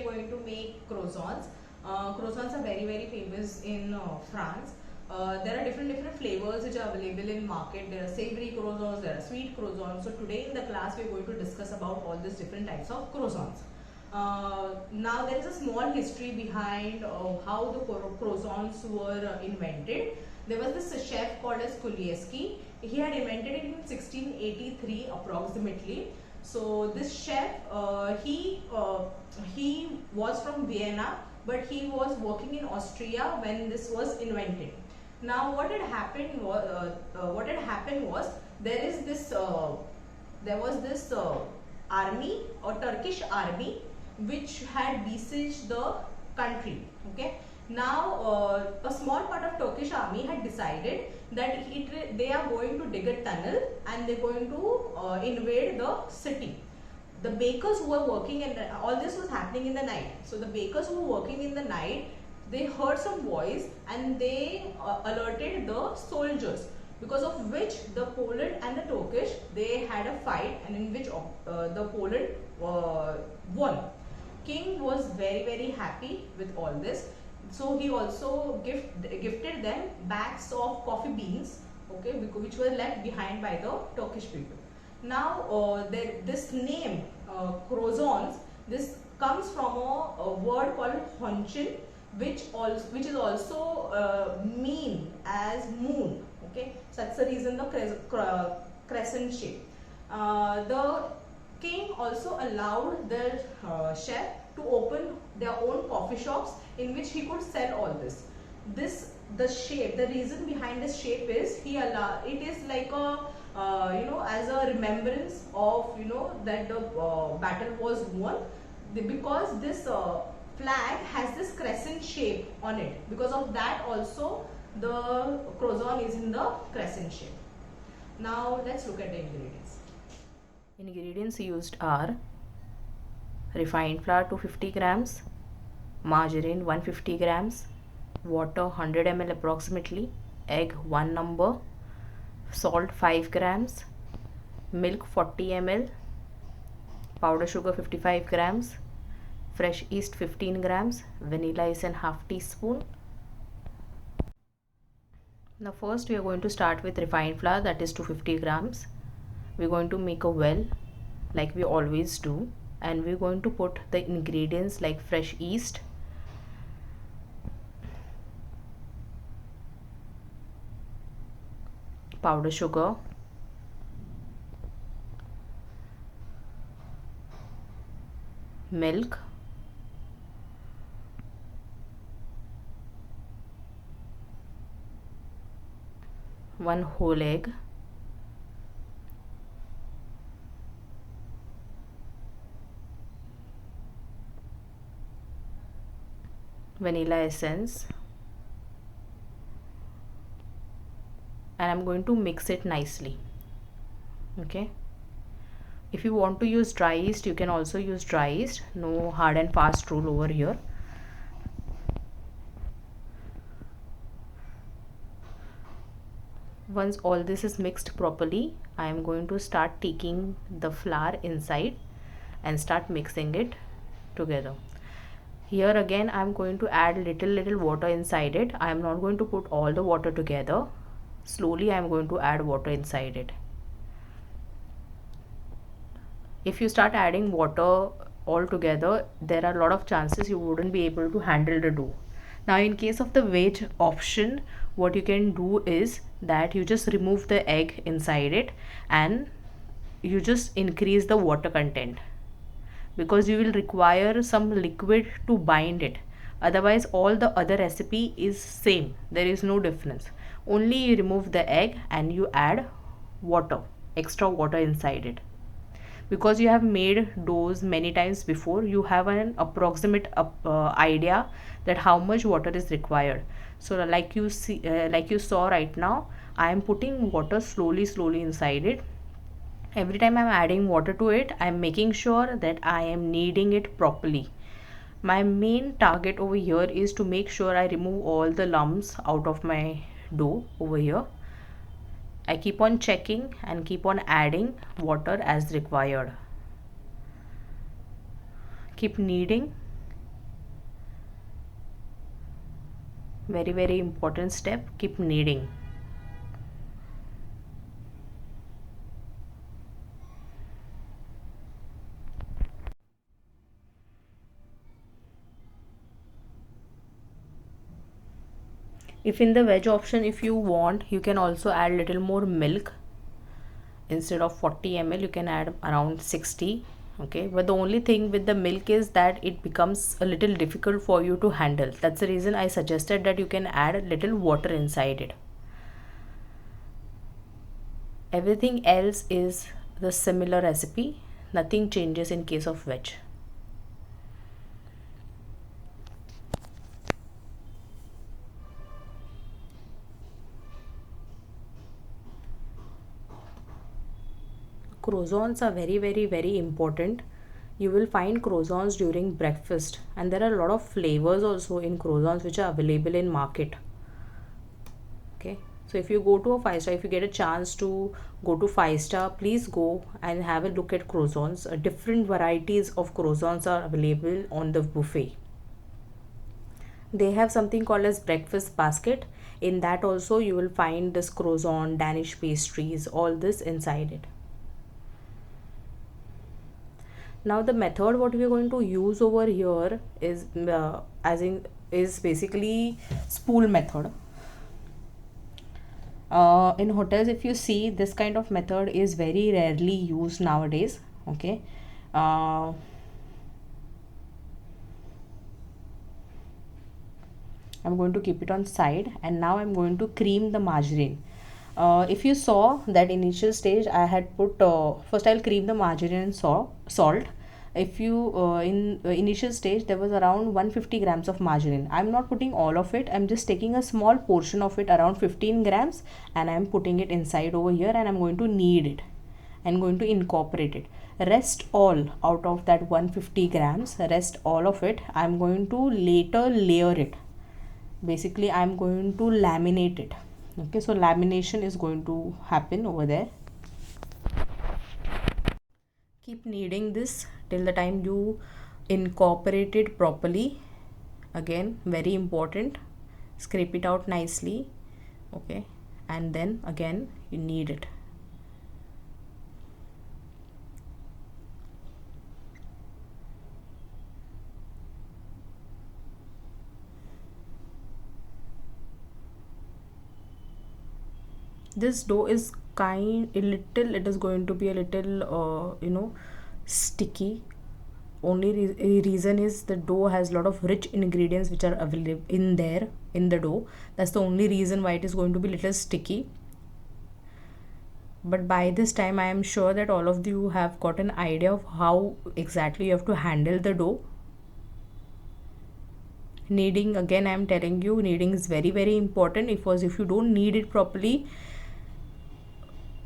we are going to make croissants. Croissants are very famous in France. There are different flavors which are available in market. There are savory croissants, there are sweet croissants. So today in the class we are going to discuss about all these different types of croissants. Now there is a small history behind how the croissants were invented. There was this chef called as Kulieski. He had invented it in 1683 approximately. So this chef, he was from Vienna, but he was working in Austria when this was invented. Now what had happened was there was this army or Turkish army which had besieged the country. Okay. Now a small part of Turkish army had decided that they are going to dig a tunnel and they're going to invade the city. The bakers who were working, and all this was happening in the night. So the bakers who were working in the night, they heard some voice and they alerted the soldiers, because of which the Poland and the Turkish, they had a fight, and in which the Poland won. King was very happy with all this. So he also gifted them bags of coffee beans, okay, which were left behind by the Turkish people. Now this name croissants, this comes from a word called honchin, which is also mean as moon. Okay, so that's the reason the crescent shape. The king also allowed the chef to open their own coffee shops in which he could sell all this. The reason behind this shape is it is like a as a remembrance of that the battle was won, because this flag has this crescent shape on it. Because of that also the croissant is in the crescent shape. Now let's look at the ingredients. Ingredients used are refined flour 250 grams, margarine 150 grams, water 100 ml approximately, egg 1 number, salt 5 grams, milk 40 ml, powder sugar 55 grams, fresh yeast 15 grams, vanilla essence half teaspoon. Now first we are going to start with refined flour, that is 250 grams. We are going to make a well like we always do, and we are going to put the ingredients like fresh yeast, powder sugar, milk, one whole egg, vanilla essence, and I'm going to mix it nicely. Okay, if you want to use dry yeast, you can also use dry yeast. No hard and fast rule over here. Once all this is mixed properly, I am going to start taking the flour inside and start mixing it together. Here again I am going to add little water inside it. I am not going to put all the water together. Slowly I am going to add water inside it. If you start adding water all together, there are a lot of chances you wouldn't be able to handle the dough. Now in case of the veg option, what you can do is that you just remove the egg inside it and you just increase the water content, because you will require some liquid to bind it. Otherwise all the other recipe is same, there is no difference. Only you remove the egg and you add water, extra water inside it. Because you have made doughs many times before, you have an approximate idea that how much water is required. So like you saw right now, I am putting water slowly inside it. Every time I am adding water to it, I am making sure that I am kneading it properly. My main target over here is to make sure I remove all the lumps out of my dough over here. I keep on checking and keep on adding water as required. Keep kneading Very, very important step. Keep kneading. If in the veg option, if you want, you can also add little more milk. Instead of 40 ml, you can add around 60. Okay, but the only thing with the milk is that it becomes a little difficult for you to handle. That's the reason I suggested that you can add a little water inside it. Everything else is the similar recipe. Nothing changes in case of veg. Croissants are very, very, very important. You will find croissants during breakfast, and there are a lot of flavors also in croissants which are available in market. Okay, so if you go to a 5 star, if you get a chance to go to 5 star, please go and have a look at croissants. Different varieties of croissants are available on the buffet. They have something called as breakfast basket. In that also you will find this croissant, Danish pastries, all this inside it. Now the method what we are going to use over here is is basically spool method. In hotels, if you see, this kind of method is very rarely used nowadays. Okay, I'm going to keep it on side, and now I'm going to cream the margarine. If you saw that initial stage, I had put first I'll cream the margarine and salt. If you in initial stage there was around 150 grams of margarine. I'm not putting all of it. I'm just taking a small portion of it, around 15 grams, and I'm putting it inside over here, and I'm going to knead it. I'm going to incorporate it. Rest all out of that 150 grams, rest all of it, I'm going to later layer it. Basically I'm going to laminate it. Okay, so lamination is going to happen over there. Keep kneading this till the time you incorporate it properly. Again, very important, scrape it out nicely. Okay, and then again you knead it. This dough is it is going to be a little sticky. Only reason is the dough has a lot of rich ingredients which are available in there in the dough. That's the only reason why it is going to be little sticky. But by this time I am sure that all of you have got an idea of how exactly you have to handle the dough. Kneading, again I am telling you, kneading is very, very important, because if you don't knead it properly,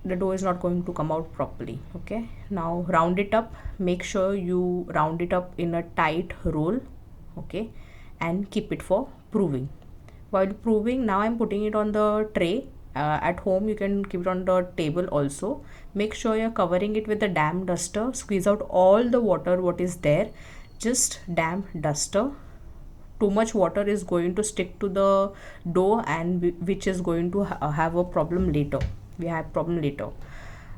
the dough is not going to come out properly. Okay, now round it up. Make sure you round it up in a tight roll. Okay, and keep it for proving. While proving, now I'm putting it on the tray. At home you can keep it on the table also. Make sure you're covering it with a damp duster. Squeeze out all the water what is there. Just damp duster. Too much water is going to stick to the dough, and which is going to have a problem later. We have problem later.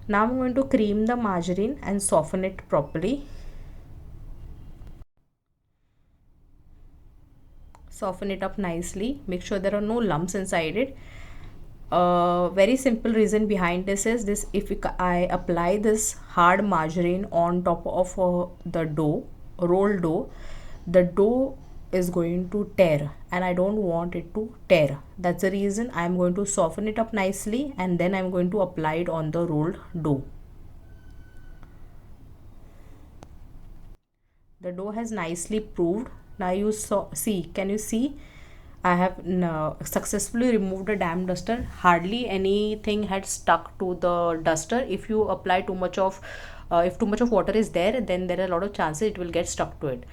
Now I'm going to cream the margarine and soften it properly. Soften it up nicely. Make sure there are no lumps inside it. Very simple reason behind this is this: if I apply this hard margarine on top of the dough, rolled dough, the dough is going to tear, and I don't want it to tear. That's the reason I'm going to soften it up nicely, and then I'm going to apply it on the rolled dough. The dough has nicely proved. Now you can you see I have successfully removed the damp duster. Hardly anything had stuck to the duster. If you apply too much of if too much of water is there, then there are a lot of chances it will get stuck to it.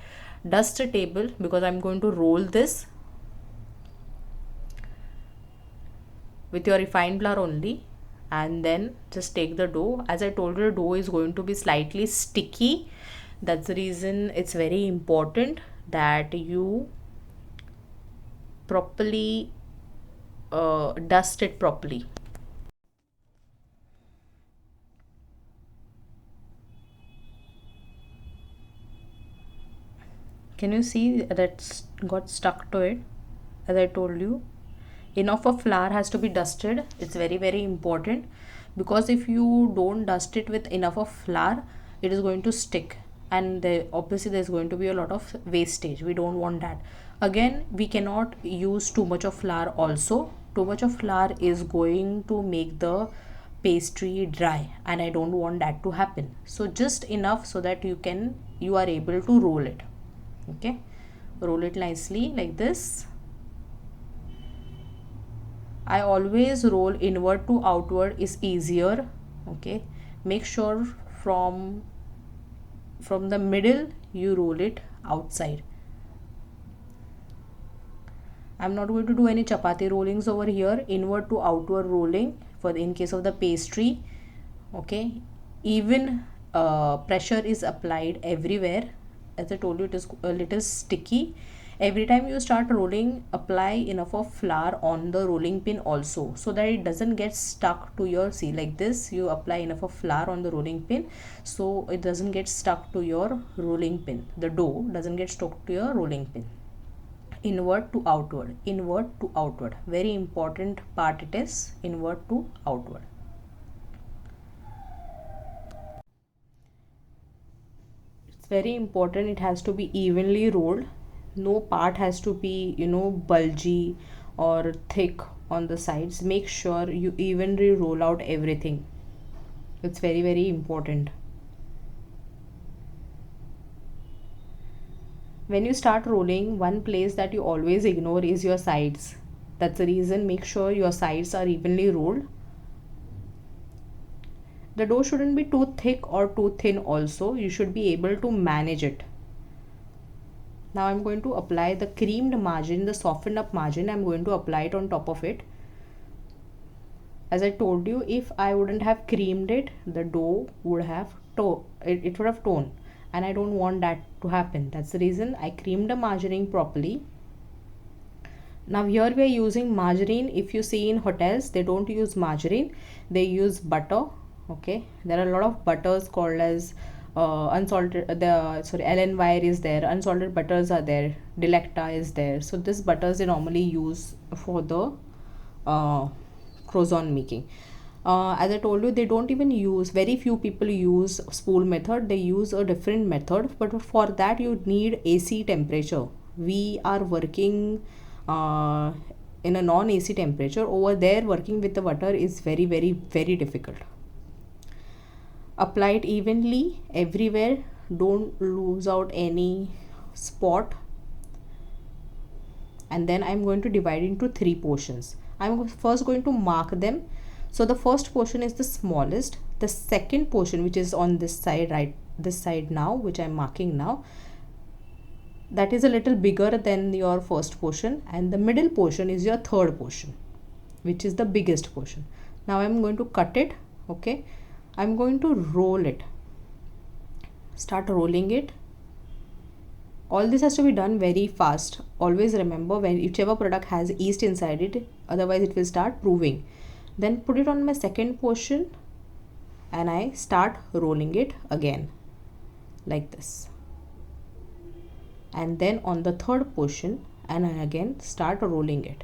Dust the table, because I'm going to roll this with your refined flour only, and then just take the dough. As I told you, the dough is going to be slightly sticky. That's the reason it's very important that you properly dust it properly. Can you see that's got stuck to it? As I told you, enough of flour has to be dusted. It's very, very important, because if you don't dust it with enough of flour, it is going to stick, and obviously there's going to be a lot of wastage. We don't want that. Again, we cannot use too much of flour also. Too much of flour is going to make the pastry dry, and I don't want that to happen. So just enough so that you are able to roll it. Okay, roll it nicely like this. I always roll inward to outward is easier. Okay, make sure from the middle you roll it outside. I'm not going to do any chapati rollings over here. Inward to outward rolling in case of the pastry. Okay, even pressure is applied everywhere. As I told you, it is a little sticky. Every time you start rolling, apply enough of flour on the rolling pin also, so that it doesn't get stuck to your, see, like this, you apply enough of flour on the rolling pin so it doesn't get stuck to your rolling pin. The dough doesn't get stuck to your rolling pin. Inward to outward, inward to outward. Very important part it is, inward to outward. It's very important, it has to be evenly rolled. No part has to be, bulgy or thick on the sides. Make sure you evenly roll out everything. It's very, very important. When you start rolling, one place that you always ignore is your sides. That's the reason, make sure your sides are evenly rolled. The dough shouldn't be too thick or too thin also. You should be able to manage it. Now I'm going to apply the creamed margarine, the softened up margarine. I'm going to apply it on top of it. As I told you, if I wouldn't have creamed it, the dough would have it would have torn, and I don't want that to happen. That's the reason I creamed the margarine properly. Now here we are using margarine. If you see in hotels, they don't use margarine, they use butter. Okay, there are a lot of butters called as unsalted, Ellen Wire is there, unsalted butters are there, Delecta is there. So this butters they normally use for the croissant making. As I told you, they don't even use, very few people use spool method, they use a different method, but for that you need AC temperature. We are working in a non-AC temperature. Over there, working with the butter is very, very, very difficult. Apply it evenly everywhere, don't lose out any spot. And then I'm going to divide into 3 portions. I'm first going to mark them. So the first portion is the smallest. The second portion, which is on this side, right, this side now, which I'm marking now, that is a little bigger than your first portion, and the middle portion is your third portion, which is the biggest portion. Now I'm going to cut it. Okay, I'm going to roll it. Start rolling it. All this has to be done very fast. Always remember, whichever product has yeast inside it, otherwise it will start proving. Then put it on my second portion and I start rolling it again like this. And then on the third portion, and I again start rolling it.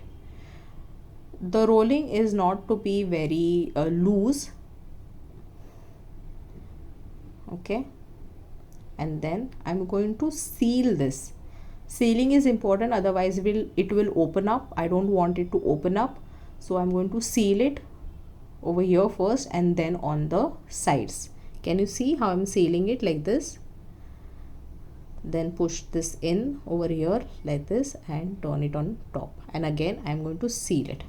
The rolling is not to be very loose. Okay, and then I'm going to seal this. Sealing is important, otherwise it will open up. I don't want it to open up, so I'm going to seal it over here first and then on the sides. Can you see how I'm sealing it like this? Then push this in over here like this and turn it on top, and again I'm going to seal it.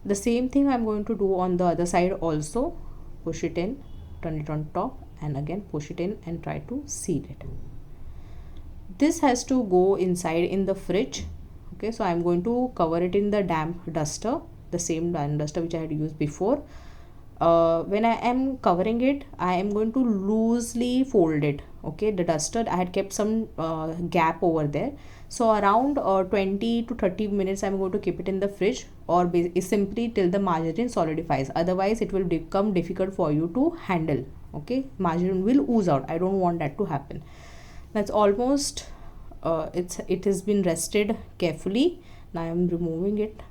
The same thing I'm going to do on the other side also. Push it in, turn it on top, and again push it in and try to seal it. This has to go inside in the fridge. Okay, so I'm going to cover it in the damp duster, the same damp duster which I had used before. When I am covering it, I am going to loosely fold it. okay, the duster, I had kept some gap over there. So around 20 to 30 minutes I'm going to keep it in the fridge, or simply till the margarine solidifies. Otherwise it will become difficult for you to handle. Okay, margarine will ooze out. I don't want that to happen. That's almost it has been rested carefully. Now I'm removing it.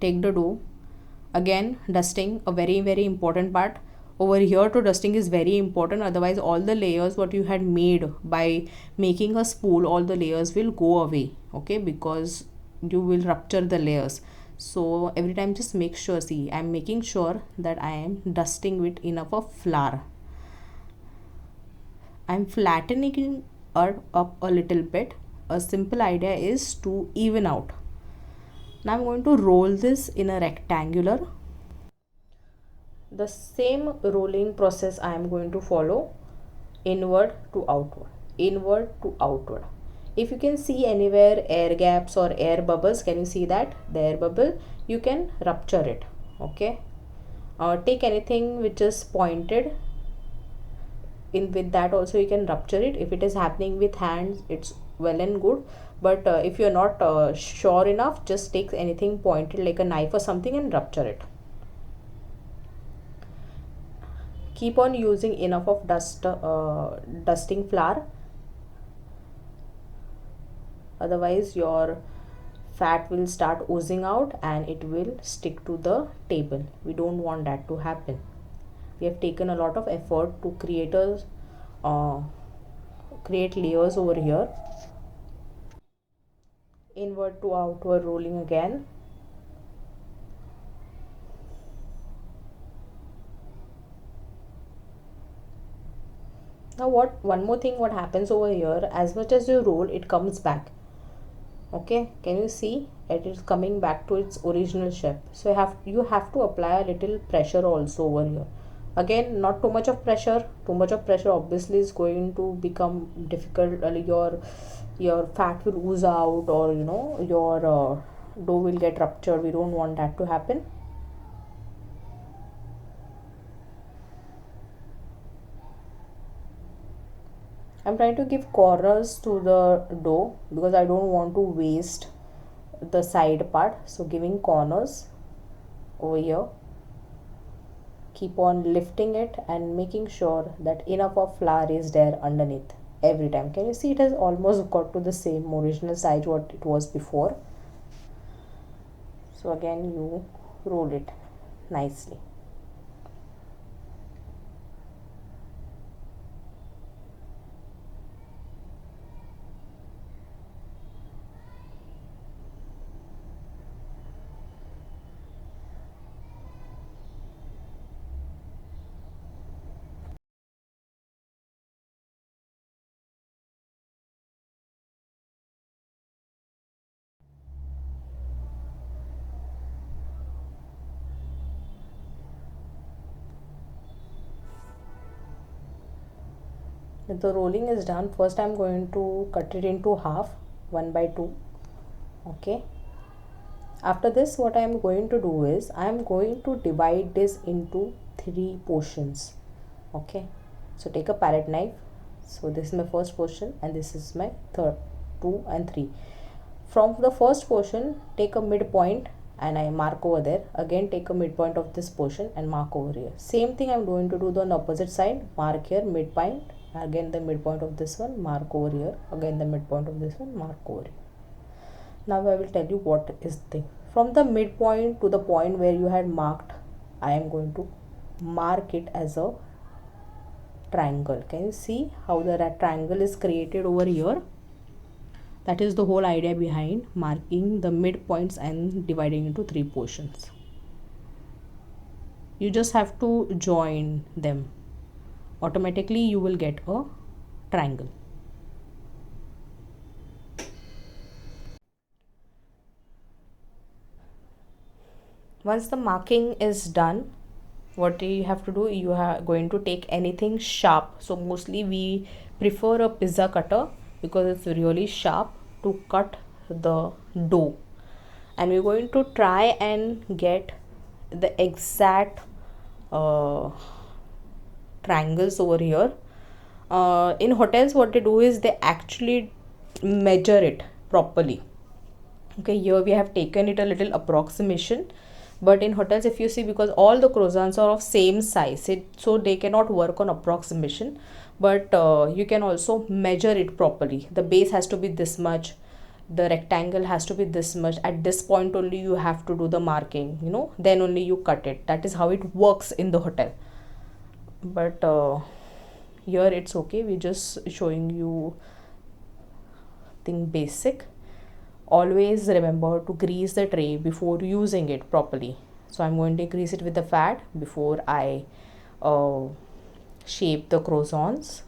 Take the dough. Again, dusting, a very important part. Over here to dusting is very important, otherwise all the layers what you had made by making a spool, all the layers will go away. Okay, because you will rupture the layers. So every time just make sure, see, I'm making sure that I am dusting with enough of flour. I'm flattening it up a little bit. A simple idea is to even out. Now I'm going to roll this in a rectangular. The same rolling process I am going to follow, inward to outward, inward to outward. If you can see anywhere air gaps or air bubbles, can you see that the air bubble, you can rupture it. Okay, take anything which is pointed in, with that also you can rupture it. If it is happening with hands, it's well and good, but if you are not sure enough, just take anything pointed like a knife or something and rupture it. Keep on using enough of dusting flour, otherwise your fat will start oozing out and it will stick to the table. We don't want that to happen. We have taken a lot of effort to create layers over here. Inward to outward rolling again. Now one more thing what happens over here, as much as you roll, it comes back. Okay, can you see it is coming back to its original shape? So you have to apply a little pressure also over here. Again, not too much of pressure. Too much of pressure obviously is going to become difficult. Your fat will ooze out, or your dough will get ruptured. We don't want that to happen. I'm trying to give corners to the dough because I don't want to waste the side part. So giving corners over here. Keep on lifting it and making sure that enough of flour is there underneath every time. Can you see it has almost got to the same original size what it was before. So again you roll it nicely. If the rolling is done, first I'm going to cut it into half, 1/2. Okay, after this what I am going to do is I am going to divide this into 3 portions. Okay, so take a palette knife. So this is my first portion and this is my third, 2 and 3. From the first portion, take a midpoint and I mark over there. Again take a midpoint of this portion and mark over here. Same thing I'm going to do on the opposite side. Mark here midpoint, again the midpoint of this one, mark over here, again the midpoint of this one, mark over here. Now I will tell you what is the thing. From the midpoint to the point where you had marked, I am going to mark it as a triangle. Can you see how the triangle is created over here? That is the whole idea behind marking the midpoints and dividing into 3 portions. You just have to join them. Automatically you will get a triangle. Once the marking is done, what you have to do, you are going to take anything sharp. So mostly we prefer a pizza cutter because it's really sharp to cut the dough, and we're going to try and get the exact triangles over here. In hotels, what they do is they actually measure it properly. Okay, here we have taken it a little approximation, but in hotels, if you see, because all the croissants are of same size, so they cannot work on approximation, but you can also measure it properly. The base has to be this much, the rectangle has to be this much. At this point only you have to do the marking, then only you cut it. That is how it works in the hotel. But here it's okay, we're just showing you thing basic. Always remember to grease the tray before using it properly. So I'm going to grease it with the fat before I shape the croissants.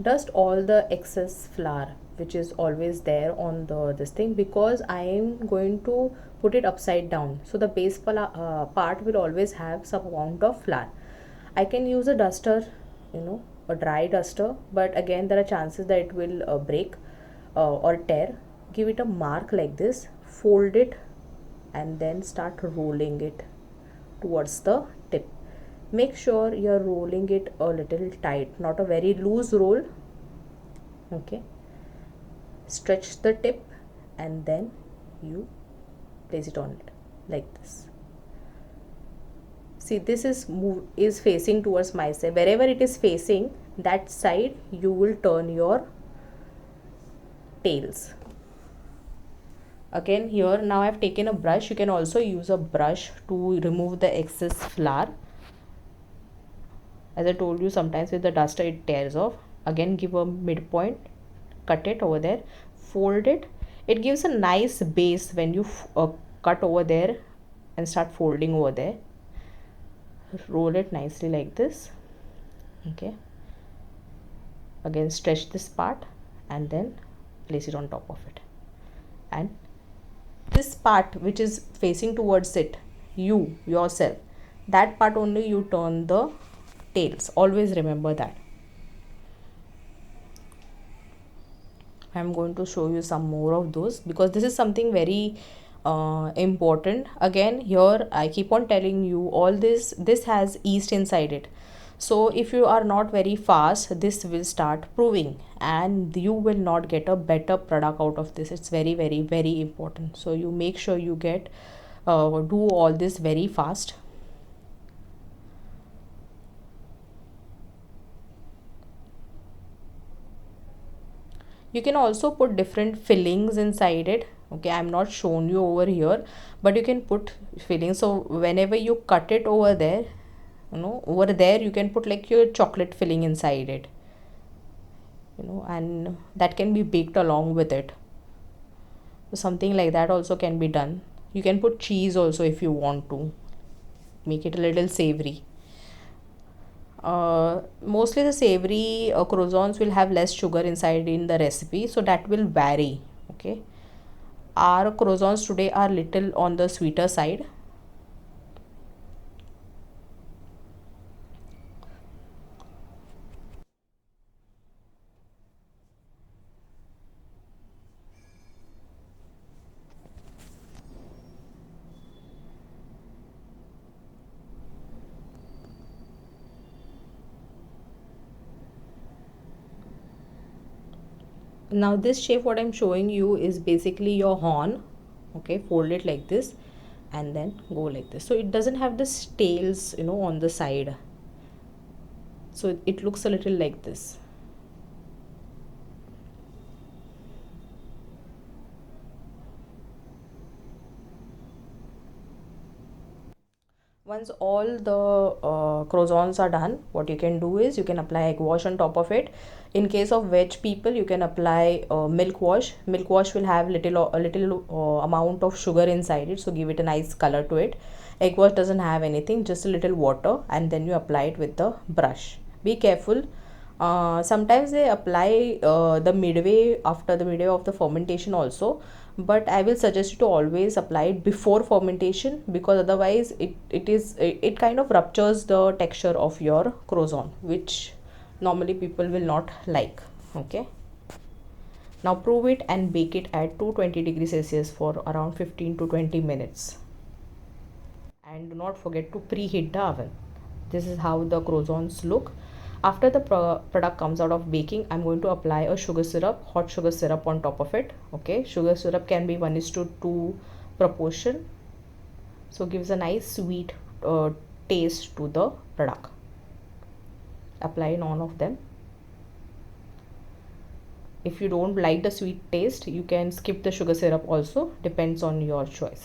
Dust all the excess flour which is always there on this thing, because I am going to put it upside down, so the base part will always have some amount of flour. I can use a duster, a dry duster, but again there are chances that it will break or tear. Give it a mark like this, fold it, and then start rolling it towards the tip. Make sure you're rolling it a little tight, not a very loose roll. Okay, stretch the tip and then you place it on it like this. See, this is facing towards my side. Wherever it is facing, that side you will turn your tails. Again, here now I've taken a brush. You can also use a brush to remove the excess flour. As I told you, sometimes with the duster it tears off. Again, give a midpoint, cut it over there, fold it. It gives a nice base when you cut over there and start folding over there. Roll it nicely like this. Okay, again stretch this part and then place it on top of it, and this part which is facing towards it, yourself, that part only you turn the tails. Always remember that. I'm going to show you some more of those, because this is something very important. Again, here I keep on telling you, all this has yeast inside it. So if you are not very fast, this will start proving and you will not get a better product out of this. It's very, very, very important. So you make sure you get do all this very fast. You can also put different fillings inside it. Okay, I'm not shown you over here, but you can put fillings. So whenever you cut it over there, over there you can put like your chocolate filling inside it, and that can be baked along with it. So something like that also can be done. You can put cheese also if you want to make it a little savory. Mostly the savory croissants will have less sugar inside in the recipe, so that will vary. Okay, our croissants today are little on the sweeter side. Now this shape what I'm showing you is basically your horn. Okay, fold it like this and then go like this, so it doesn't have the tails on the side, so it looks a little like this. Once all the croissants are done, what you can do is you can apply egg wash on top of it. In case of veg people, you can apply milk wash. Milk wash will have a little amount of sugar inside it, so give it a nice color to it. Egg wash doesn't have anything, just a little water, and then you apply it with the brush. Be careful. Sometimes they apply the midway, after the midway of the fermentation also, but I will suggest you to always apply it before fermentation, because otherwise it kind of ruptures the texture of your croissant, which normally people will not like. Okay, Now prove it and bake it at 220 degrees Celsius for around 15 to 20 minutes. And do not forget to preheat the oven. This is how the croissants look. After the product comes out of baking, I'm going to apply a sugar syrup, hot sugar syrup on top of it. Okay, sugar syrup can be 1:2 proportion, so gives a nice sweet taste to the product. Apply in all of them. If you don't like the sweet taste, you can skip the sugar syrup also, depends on your choice.